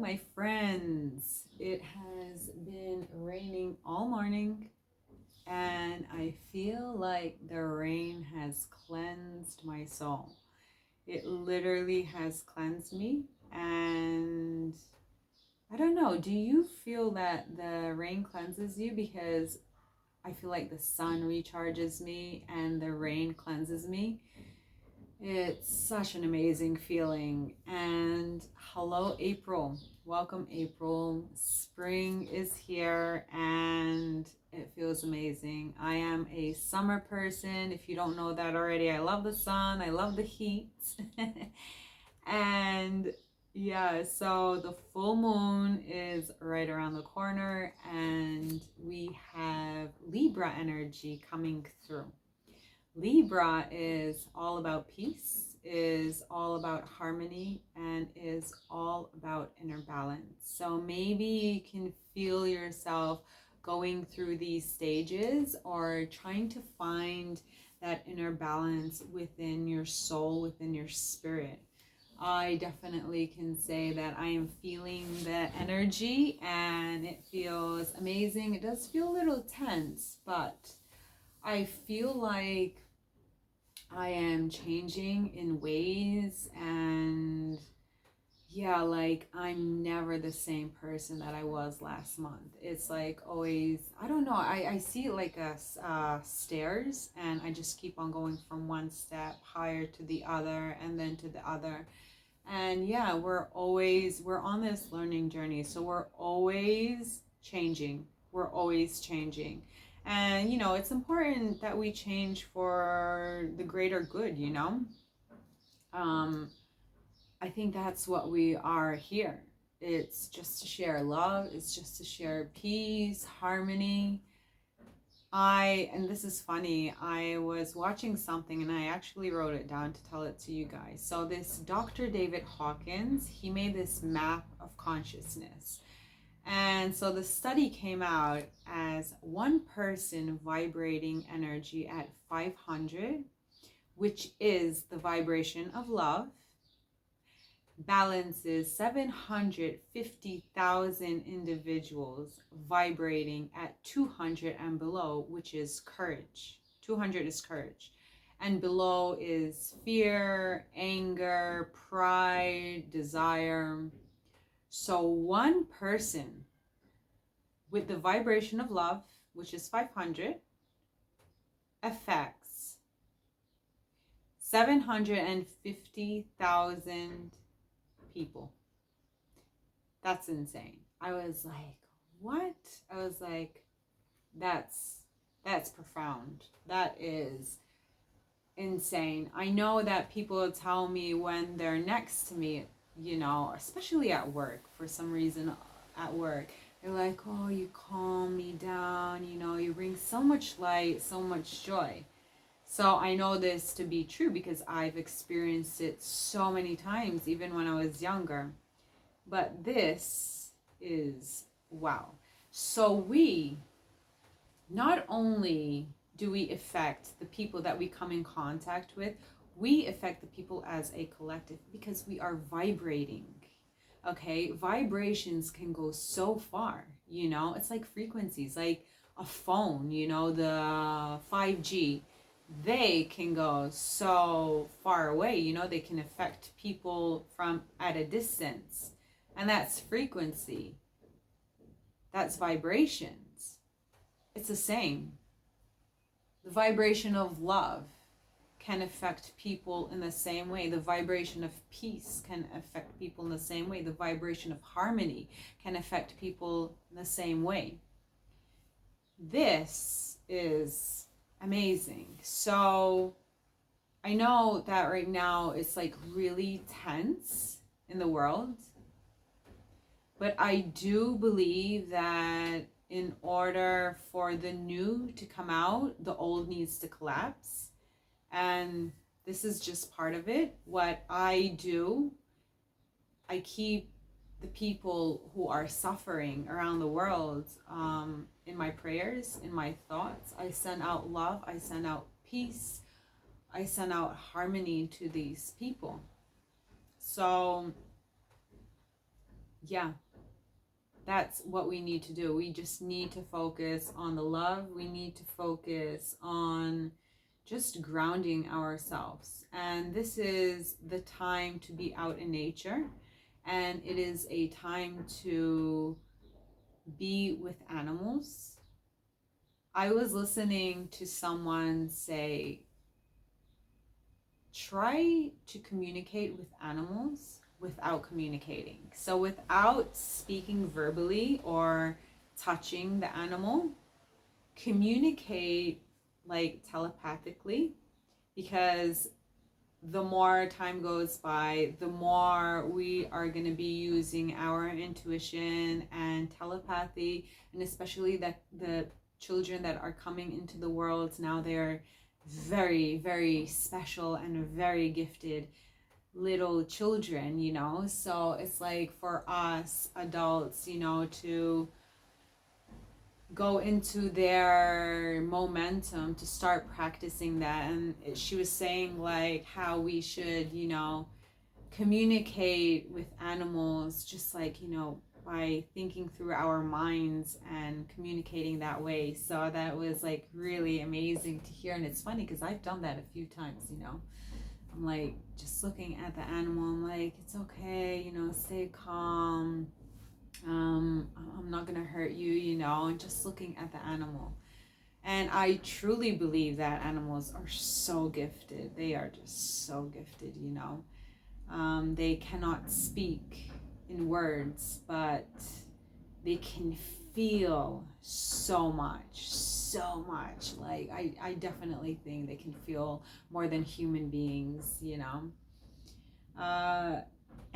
my friends. It has been raining all morning, and I feel like the rain has cleansed my soul. It literally has cleansed me, and I don't know, do you feel that the rain cleanses you? Because I feel like the sun recharges me and the rain cleanses me. It's such an amazing feeling. And hello, April. Welcome, April. Spring is here and it feels amazing. I am a summer person. If you don't know that already, I love the sun, I love the heat. And yeah, so the full moon is right around the corner, and we have Libra energy coming through. Libra is all about peace, is all about harmony, and is all about inner balance. So maybe you can feel yourself going through these stages or trying to find that inner balance within your soul, within your spirit. I definitely can say that I am feeling the energy and it feels amazing. It does feel a little tense, but I feel like I am changing in ways, and yeah, like I'm never the same person that I was last month. It's like always, I don't know, I see it like a stairs, and I just keep on going from one step higher to the other and then to the other. And yeah, we're on this learning journey, so we're always changing. We're always changing. And it's important that we change for the greater good, um I think that's what we are here. It's just to share love, it's just to share peace, harmony. And this is funny, I was watching something and I actually wrote it down to tell it to you guys. So this Dr. David Hawkins, he made this map of consciousness. And so the study came out as one person vibrating energy at 500, which is the vibration of love, balances 750,000 individuals vibrating at 200 and below, which is courage. 200 is courage. And below is fear, anger, pride, desire. So one person with the vibration of love, which is 500, affects 750,000 people. That's insane. I was like, what? I was like, that's profound. That is insane. I know that people tell me when they're next to me, especially at work, for some reason at work, they're like, oh, you calm me down, you bring so much light, so much joy. So I know this to be true because I've experienced it so many times, even when I was younger. But this is wow. So we, not only do we affect the people that we come in contact with, we affect the people as a collective because we are vibrating. Okay, vibrations can go so far, it's like frequencies, like a phone, the 5G, they can go so far away, they can affect people from at a distance. And that's frequency, that's vibrations. It's the same. The vibration of love can affect people in the same way. The vibration of peace can affect people in the same way. The vibration of harmony can affect people in the same way. This is amazing. So I know that right now it's like really tense in the world, but I do believe that in order for the new to come out, the old needs to collapse. And this is just part of it. What I do, I keep the people who are suffering around the world in my prayers, in my thoughts. I send out love, I send out peace, I send out harmony to these people. So yeah, that's what we need to do. We just need to focus on the love. We need to focus on just grounding ourselves. And this is the time to be out in nature. And it is a time to be with animals. I was listening to someone say, try to communicate with animals without communicating. So without speaking verbally or touching the animal, communicate like telepathically, because the more time goes by, the more we are going to be using our intuition and telepathy, and especially that the children that are coming into the world now, they're very, very special and very gifted little children, you know. So it's like for us adults, you know, to go into their momentum, to start practicing that. And she was saying like how we should, you know, communicate with animals just like, you know, by thinking through our minds and communicating that way. So that was like really amazing to hear. And it's funny because I've done that a few times, you know. I'm like just looking at the animal, I'm like, it's okay, you know, stay calm, I'm not gonna hurt you, you know, and just looking at the animal. And I truly believe that animals are so gifted. They are just so gifted, you know. They cannot speak in words, but they can feel so much, so much. Like I definitely think they can feel more than human beings, you know.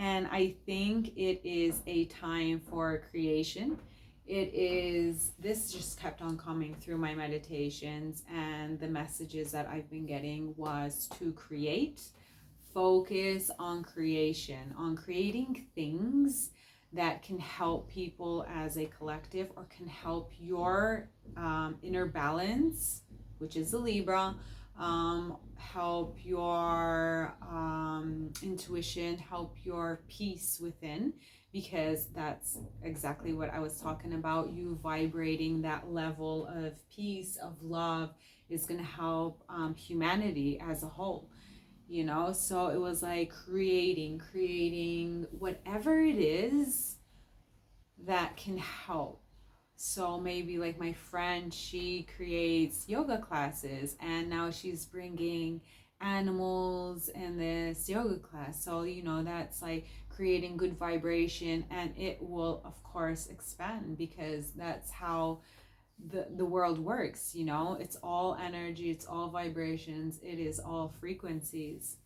And I think it is a time for creation. It is, this just kept on coming through my meditations, and the messages that I've been getting was to create, focus on creation, on creating things that can help people as a collective, or can help your inner balance, which is the Libra, help your intuition, help your peace within, because that's exactly what I was talking about. You vibrating that level of peace, of love, is going to help humanity as a whole, you know. So it was like creating whatever it is that can help. So maybe like my friend, she creates yoga classes, and now she's bringing animals in this yoga class. So, you know, that's like creating good vibration, and it will of course expand, because that's how the world works, you know. It's all energy, it's all vibrations, it is all frequencies.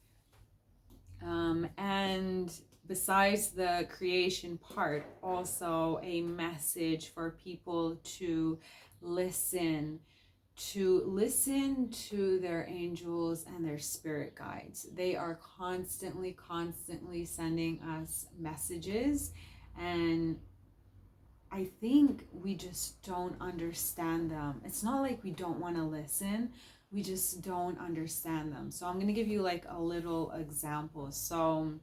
And besides the creation part, also a message for people to listen to their angels and their spirit guides. They are constantly sending us messages, and I think we just don't understand them. It's not like we don't want to listen, we just don't understand them. So I'm going to give you like a little example. So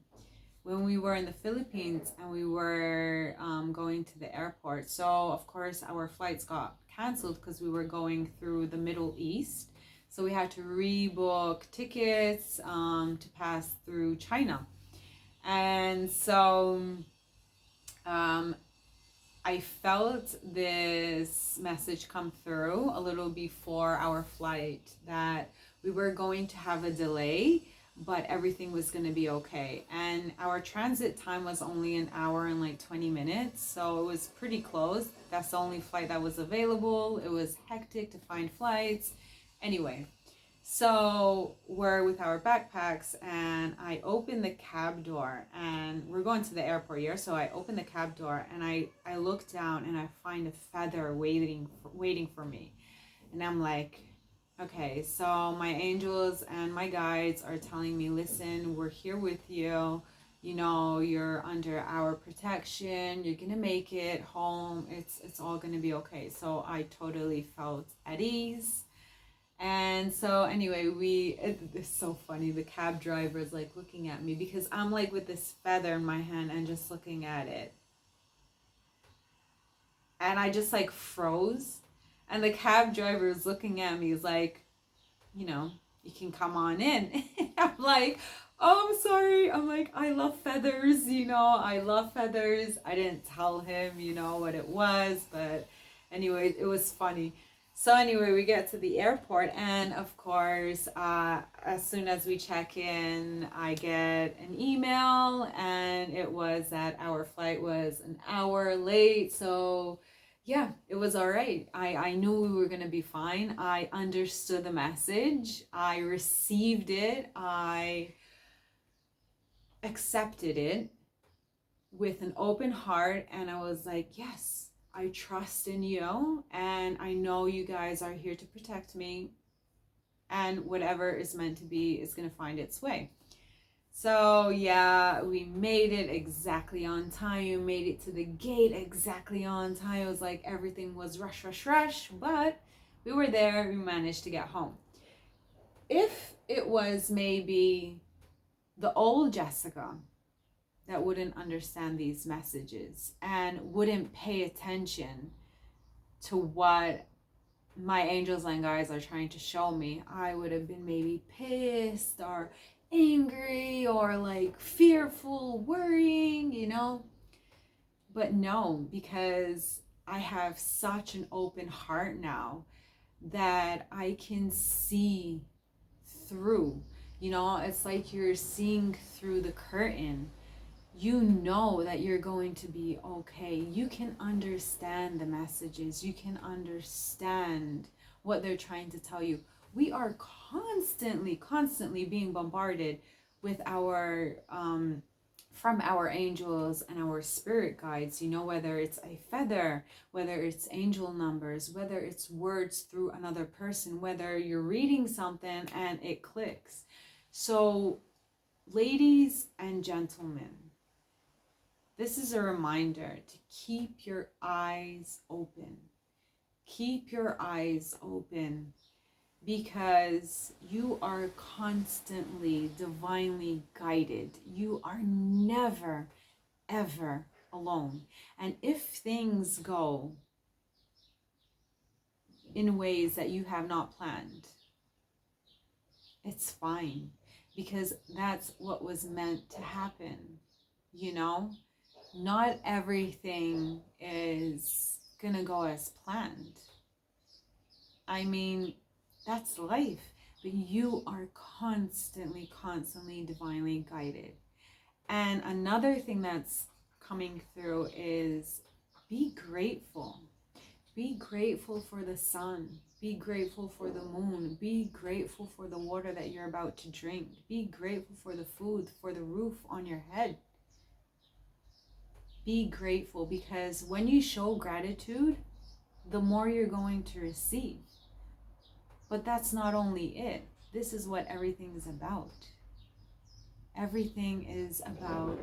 when we were in the Philippines and we were going to the airport, so of course our flights got canceled because we were going through the Middle East. So we had to rebook tickets to pass through China. And so I felt this message come through a little before our flight that we were going to have a delay, but everything was going to be okay. And our transit time was only an hour and like 20 minutes, so it was pretty close. That's the only flight that was available. It was hectic to find flights. Anyway, so we're with our backpacks, and I open the cab door, and we're going to the airport here. So I open the cab door, and I look down, and I find a feather waiting for me. And I'm like, okay, so my angels and my guides are telling me, listen, we're here with you. You know, you're under our protection. You're going to make it home. It's all going to be okay. So I totally felt at ease. And so anyway, it's so funny. The cab driver is like looking at me because I'm like with this feather in my hand and just looking at it. And I just like froze. And the cab driver was looking at me, he's like, you can come on in. I'm like, oh, I'm sorry. I'm like, I love feathers, I love feathers. I didn't tell him, what it was, but anyway, it was funny. So anyway, we get to the airport, and of course, as soon as we check in, I get an email, and it was that our flight was an hour late. So yeah, it was all right. I knew we were going to be fine. I understood the message. I received it. I accepted it with an open heart, and I was like, yes, I trust in you, and I know you guys are here to protect me, and whatever is meant to be is going to find its way. So yeah, we made it exactly on time. We made it to the gate exactly on time. It was like everything was rush, rush, rush, but we were there. We managed to get home. If it was maybe the old Jessica that wouldn't understand these messages and wouldn't pay attention to what my angels and guides are trying to show me, I would have been maybe pissed or angry or like fearful, worrying, But no, because I have such an open heart now that I can see through. It's like you're seeing through the curtain. You know that you're going to be okay. You can understand the messages. You can understand what they're trying to tell you. We are constantly being bombarded with our from our angels and our spirit guides, whether it's a feather, whether it's angel numbers, whether it's words through another person, whether you're reading something and it clicks. So, ladies and gentlemen, this is a reminder to keep your eyes open. Keep your eyes open, because you are constantly divinely guided. You are never, ever alone. And if things go in ways that you have not planned, it's fine, because that's what was meant to happen. Not everything is gonna go as planned. I mean, that's life, but you are constantly divinely guided. And another thing that's coming through is be grateful. Be grateful for the sun. Be grateful for the moon. Be grateful for the water that you're about to drink. Be grateful for the food, for the roof on your head. Be grateful, because when you show gratitude, the more you're going to receive. But that's not only it. This is what everything is about. Everything is about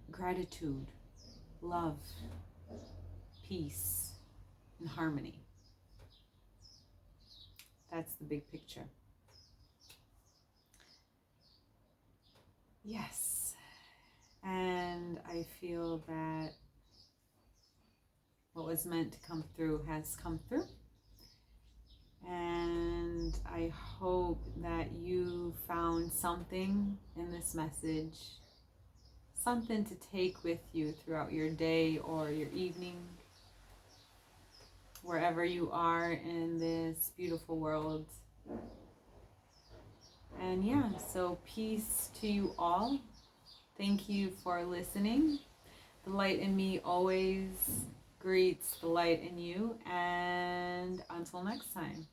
gratitude, love, peace, and harmony. That's the big picture. Yes. And I feel that what was meant to come through has come through. And I hope that you found something in this message, something to take with you throughout your day or your evening, wherever you are in this beautiful world. And yeah, so peace to you all. Thank you for listening. The light in me always greets the light in you. And until next time.